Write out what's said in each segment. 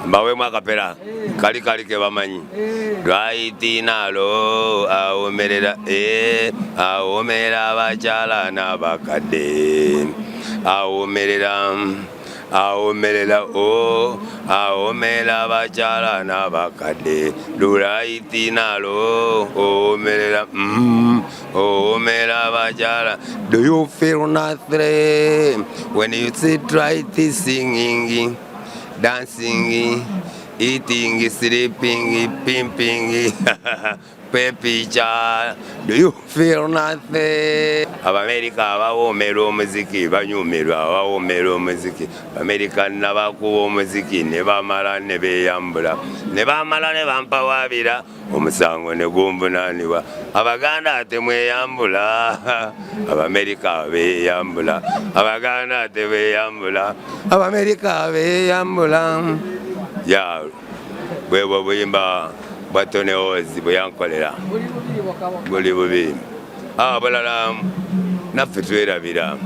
Mbawe mwakapera kali ke bamanyi right nalo awomerera awomera abakyala n'abakadde awomerera awomera abakyala n'abakadde right nalo awomerera awomera abakyala. Do you feel nothing when you sit right singing, dancing, eating, sleeping, pimping, pepicha? Do you feel nothing? Abamerika abawomera omuziki banyumirwa abawomera omuziki. Amerika nabakuba omuziki ne bamala ne beyambula ne bamala ne bampawabira omusango ne gumbunanibwa. Abaganda ate mweyambula Abamerika beyambula Abaganda ate beyambula Abamerika beyambula. Ya bwebwo buyimba batone ozi bweyankolera buli bubi bulala naffe twerabira.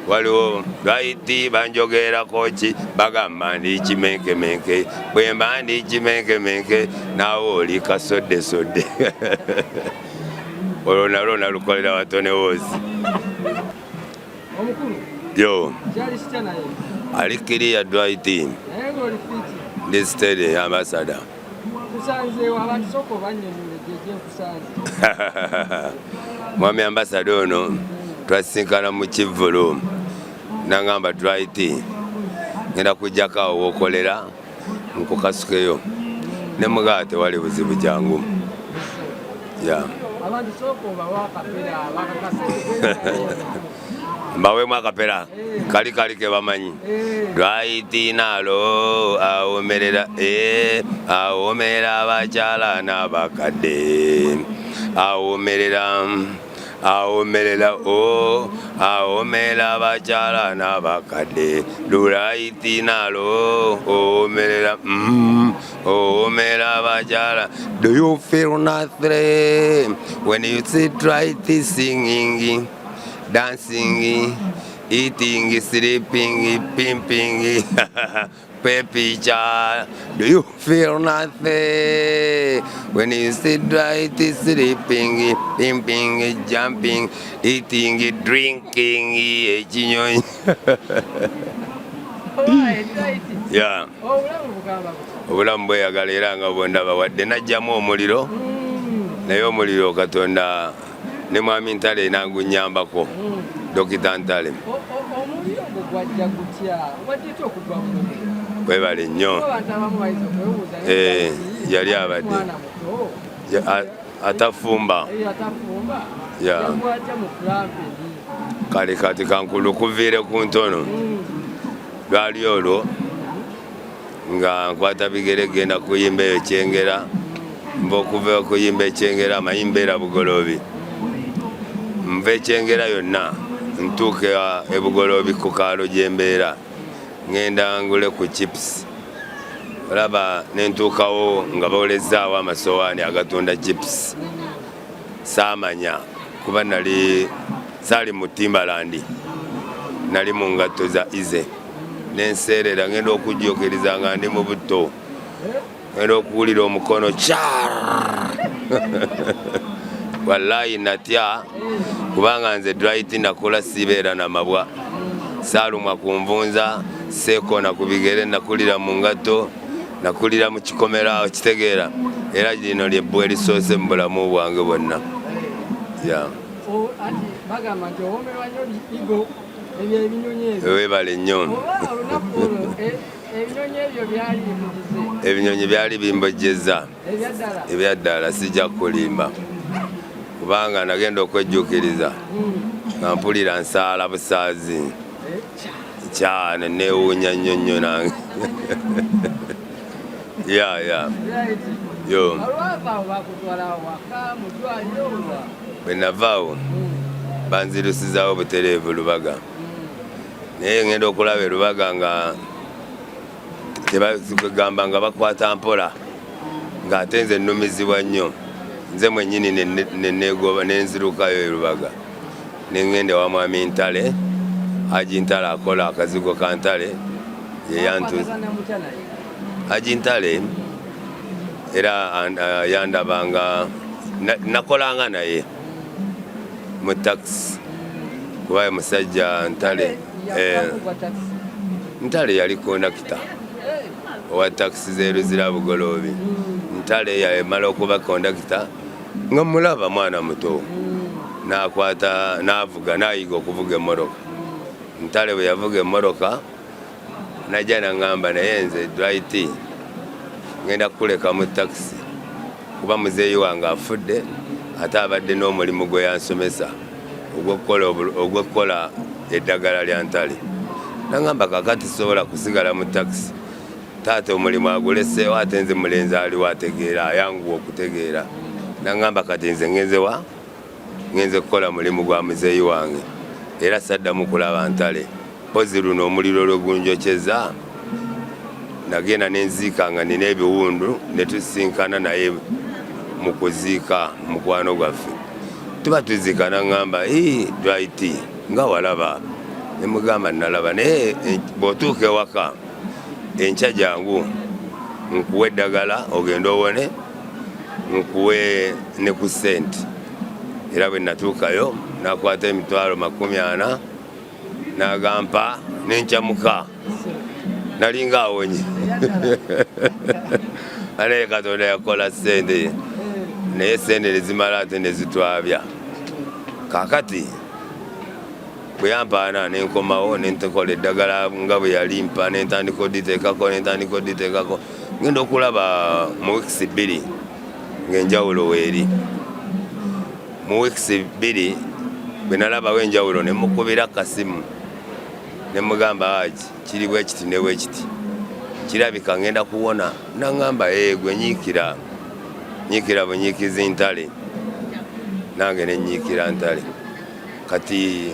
Waliwo lwaiti banjogera koki bagamba ndi kimenkemenke bwemba ndi kimenkemenke nawe oli kasodde olwo nalwo nalukolera batone ozi. Yo alikiriya lwaiti ndi steady ambassador. Mwami ambassador ono twasinkana mu Kivulu nangamba right ngenda kujjako awo wokolera nkukasukeyo ne mugaate wali buzibu jangu. Mbawe mwakapera kali ke bamanyi right nalo awomerera awomera abakyala n'abakadde awomerera awomera abakyala n'abakadde right nalo awomerera awomera abakyala. Do you feel nothing when you sit right singing, dancing, eating, sleeping, pimping, pepicha? Do you feel nothing when you sit right sleeping, pimping, jumping, eating, drinking, ekinyonyi? Yeah. Obulamu bweyagala era nga bwendaba wadde najjamu omuliro naye omuliro Katonda ne mwami Ntale nangunyambako Dokita Ntale. Webale nnyo yali abadde atafumba kale kati kankulukuviire ku ntono lwali olwo nga nkwata bigere genda kuyimba eyo Kyengera mba okuva okuyimba ekyengera amayimba era bugolobi nva ekyengera yonna ntuuke ebugolobi ku kaalo gyembeera ngenda ngule ku chips olaba nentuukawo nga boolezaawo amasowaani agatunda chips saamanya kuba saali mu Timbalandi nali mu ngatto za ize nenseerera ngenda okujjukiriza nga ndi mu butto ngenda okuwulira omukono wallahi natya kubanga nze right nakola sibeera na mabwa saalumwa ku nvunza seekona ku bigere nakulira mu ngatto nakulira mu kikomera okitegeera era lino lyebbwa erisoose mu bulamu bwange bwonna. Webale nnyo ebinyonyi byali bimbojjeza ebyaddala sijja kulimba kubanga nagenda okwejjukiriza nga mpulira nsaala busaazi kyane neewuunya nnyo nange. Yo bwe navaawo banzirusizaawo butereevu Lubaga naye ngenda okulaba e Lubaga nga tebagamba nga bakwata mpola ng'ate nze nnumizibwa nnyo nze mwennyini neneegoba nenzirukayo e Lubaga nengende wa mwami Ntale Haji Ntale akola akazigo ka Ntale yeyantuza Ajintale era yandabanga nakolanga naye mu taxi kuba musajja Ntale yali kondakita owa taxi zeru zirabugolobi. Ntale yamala okuba kondakita nga mulaba mwana muto nakwata navuga nayiga okuvuga emmotoka. Ntale bwe yavuga emmotoka najja nangamba naye nze dwight ngenda kuleka mu taxi kuba muzeeyi wange afudde ate abadde n'omulimu gwe yansomesa ogw'okukola eddagala lya Ntale. Nangamba kakati sobola kusigala mu taxi taata omulimu aguleseewo ate nze mulenzi aliwo ategeera ayanguwa okutegeera. Nangamba kati nze ngenze kukola mulimu gwa muzeeyi wange era saddamu kulaba Ntale. Pozi luno omuliro lwe gunjokyeza nagenda nenziika nga nina ebiwundu ne tusinkana naye mu kuziika mukwano gwaffe. Tuba tuziika nangamba dwight nga walaba ne mugamba nalaba naye bw'otuuka ewaka enkya jangu nkuwe eddagala ogenda owone nkuwe ne ku sente. Era bwe natuukayo nakwata emitwalo 40 nagampa nenkyamuka nalinga awonye. Naye Katonda yakola sente naye sente nezimala ate nezitwabya. Kakati bwe yampaana nenkomawo nentekola eddagala nga bwe yalimpa nentandika oditeekako ngenda okulaba mu wiikisi 2 ng'enjawulo weeri. Mu wiikisi 2 bwe nalabawo enjawulo ne mukubira kasimu ne mugamba kiri bwe kiti ne bwe kiti kirabika ngenda kuwona. Nangamba gwe nyiikira bunyiikizi Ntale. Nange ne nyiikira Ntale. Kati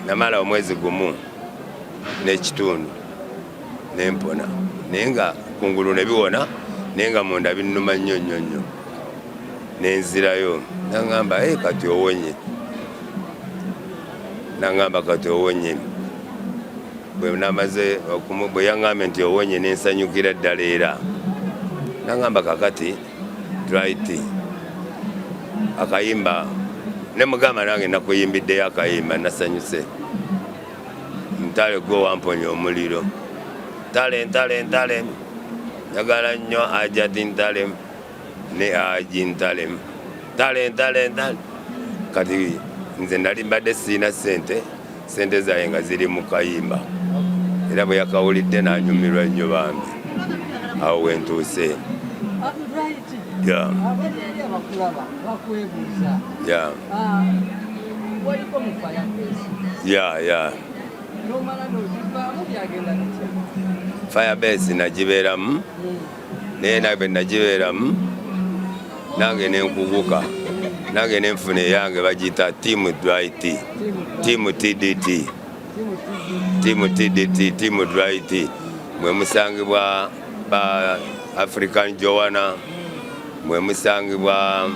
namala omwezi gumu n'ekitundu nempona naye nga kungulu ne biwona naye nga munda binnuma nnyo nenzirayo. Nangamba kati owonye. Nangamba kati owonye. Bwe yaŋŋambye nti owonye nensanyukira ddala era. Nangamba kakati dwight akayimba ne mugamba nange nakuyimbiddeyo akayimba nasanyuse. Ntale gwe wamponya omuliro. Ntale njagala nnyo ajati Ntale ne aji Ntale. Kati nze nali mbadde siina sente zaye nga ziri mu kayimba. Era bwe yakawulidde n'anyumirwa nnyo bambi. Awo wentuuse. Firebase nagibeeramu naye nabe nagibeeramu nange nenkuguka nange nenfuna eyange bagiyita tiimu dwight tiimu TDT tiimu dwight mwe musangibwa ba African Joanna mwe musangibwa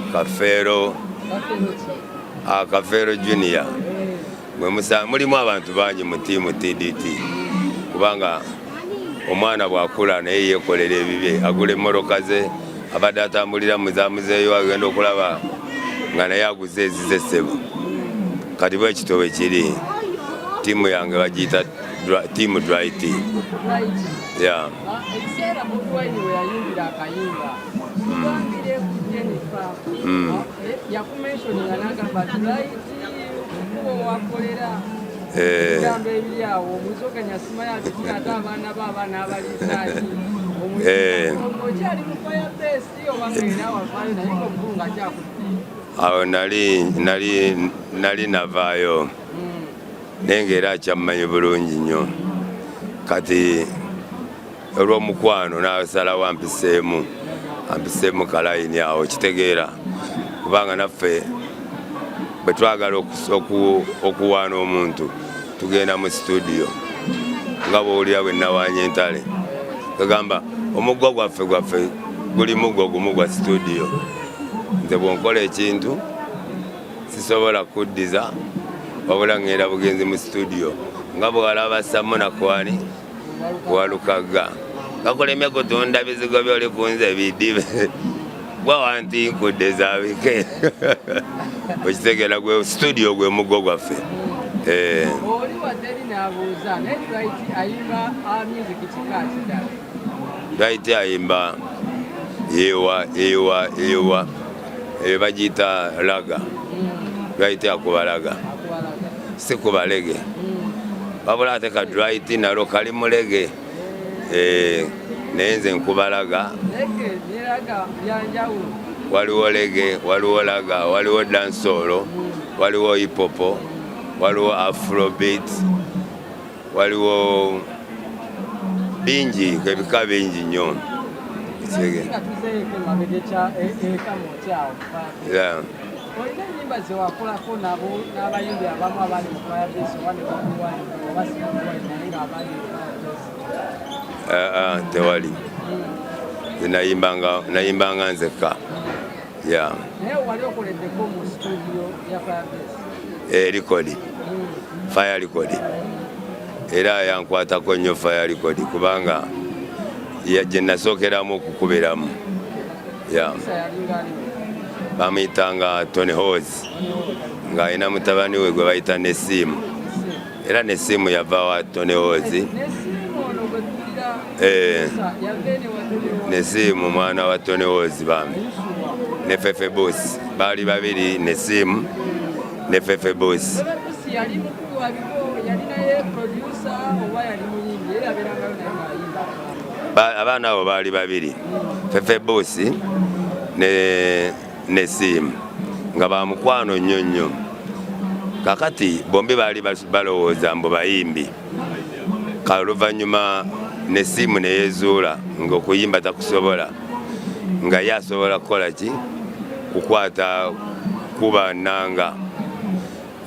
Kafeero Junior mulimu abantu bangi mu tiimu TDT kubanga omwana bw'akula naye yeekolera ebibye agula emmotoka ze abadde atambulira muzeeyo agenda okulaba nga naye aguze ezize ssebo. Kati bwe kito bwe kiri tiimu yange bagiyita tiimu dwight. Ekiseera Munywanyi we yayimbira akayimba tugambire ku Jennifer yakumentioninga n'agamba dwight kuba wakolera ebigambo ebiri awo omuzokanya sima yake ate abaana b'abaana abaliisaaki okyali mu Firebase oba ng'era wavaayo naye ng'omukulu nga kyakudde. Awo nali navaayo naye ng'era akyammanyi bulungi nnyo. Kati olw'omukwano n'asalawo ampiseemu kalayini awo kitegeera kubanga naffe bwe twagala okuwaana omuntu tugenda mu studio nga bw'owulira bwe nawaanya Ntale kagamba omuggo gwaffe guli muggo gumu gwa studio. Nze bw'onkola ekintu sisobola kuddiza wabula ngenda bugenzi mu studio nga bwe walaba Samu Nakwani Walukaga kakulemye kutunda bizigo byoli kunze bidibe gwa wanti nkudde zaabike okitegera gwe studio gwe mugo gwaffe. Oli wadde n'abuuza naye Dwight ayimba music kikaaki ddala? Dwight ayimba ewa bagiyita laga. Dwight akuba laga si kuba lege wabula ate ka Dwight nalo kali mulege naye nze nkuba laga. Waliwo lege, waliwo laga, waliwo dansolo, waliwo hipopo, waliwo afrobeat, waliwo bingi, ebika bingi nnyo. Tewali. Nayimbanga nzekka. Likodi. Fire likodi. Era yankwatako nnyo fire likodi kubanga gye nasookeramu okukubiramu. Bamuyitanga Tony Hose ng'alina mutabani we gwe bayita Nesimu. Era Nesimu yava wa Tony Hose. Nesimu mwana wa Tony Hose bambi ne Fefe Boss bali babiri, Nesimu ne Fefe Boss. Abaana abo baali babiri, Fefe Boss ne Nesimu nga bamukwano nnyo nnyo. Kakati bombi baali balowooza mbu bayimbi. Kaluvanyuma Nesimu ne yezuula ng'okuyimba takusobola nga ye asobola kukola ki kukwata kuba nnanga.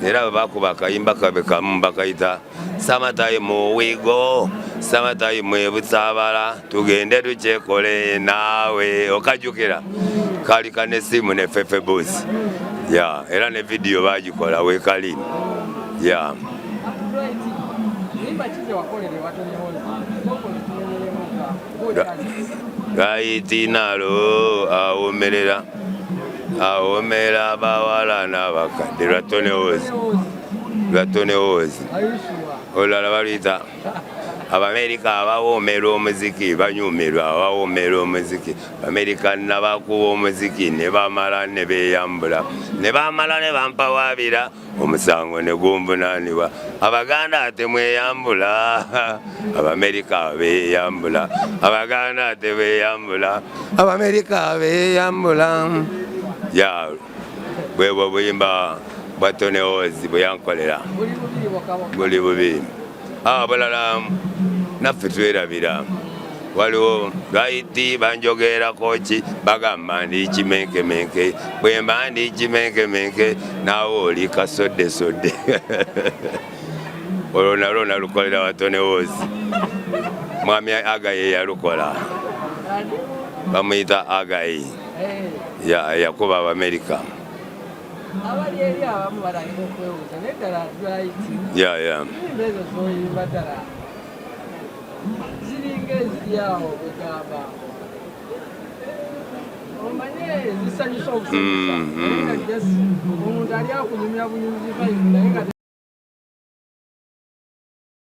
Era bakuba akayimba kabe kamu bakayita Summertime wigo, Summertime ebusaabala, tugende tukyekole naawe. Okajjukira kali ka Nesimu ne Fefe Boss. Era ne video bagikola weekali. Nalo awomera abawala n'abakadde lwa Tony Hose. Olulala baluyita Abamerika abawoomera omuziki banyumirwa abawoomera omuziki. Abamerika nabakuba omuziki ne bamala ne beeyambula ne bamala ne bampawaabira omusango ne gunvunaanibwa. Abaganda ate mweyambula, Abamerika beeyambula. Abaganda ate beeyambula, Abamerika beeyambula. Bwebwo buyimba bwa Tony Hose bwe yankolera buli bubiri. Bulala naffe twerabira. Waliwo Dwight banjogerako ki bagamba ndi kimenkemenke. Bwe mba ndi kimenkemenke naawe oli kasoddesodde. Olwo nalwo nalukolera wa Tony Hose. Mwami Agayi yalukola. Bamuyita Agayi. Yakuba Abamerika. Abali eri abamu balanga okwewuuza naye ddala Dwight ezo zoyimba ddala ziringa eziri awo begamba omanye zisanyusa okusanyusa omuntu ali akunyumya bunyumizi naye nga